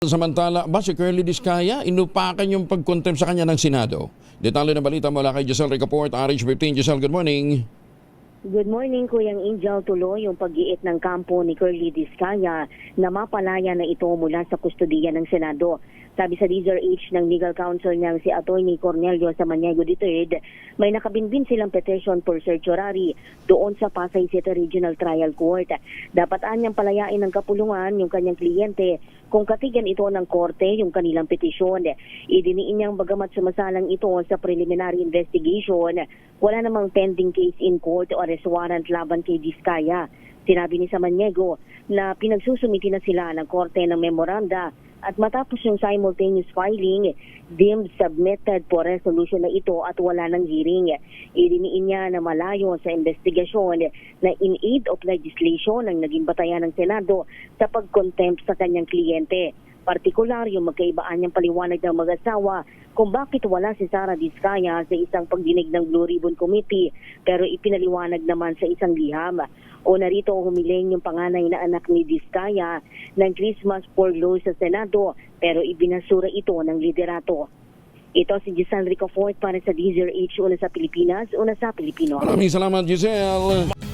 Samantala, ba si Curly Discaya, inupakan yung pag-contempt sa kanya ng Senado? Detalye ng balita mula kay Giselle Ricaport, RH15. Giselle, good morning. Good morning, Kuyang Angel. Tuloy yung pag-iit ng kampo ni Curly Discaya na mapalaya na ito mula sa kustodiya ng Senado. Sabi sa DZRH ng legal counsel niyang si Atty. Cornelio Samaniego III, may nakabinbin silang petition for certiorari doon sa Pasay City Regional Trial Court. Dapat anyang palayain ng kapulungan yung kanyang kliyente kung katigan ito ng korte yung kanilang petisyon. Idiniin niyang bagamat sumasalang ito sa preliminary investigation, wala namang pending case in court o arrest warrant laban kay Discaya. Sinabi ni Samaniego na pinagsusumiti na sila ng korte ng memoranda at matapos yung simultaneous filing, deemed submitted for resolution na ito at wala ng hearing. Idiniin niya na malayo sa investigasyon na in aid of legislation ang naging batayan ng Senado sa pag-contempt sa kanyang kliyente. Partikular yung magkaibaan niyang paliwanag ng mag-asawa kung bakit wala si Sara Discaya sa isang pagdinig ng Blue Ribbon Committee pero ipinaliwanag naman sa isang liham. O narito humiling yung panganay na anak ni Discaya ng Christmas for Law sa Senado pero ibinasura ito ng liderato. Ito si Giselle Ricaport para sa DZRH, una sa Pilipinas, una sa Pilipino. Maraming salamat, Giselle.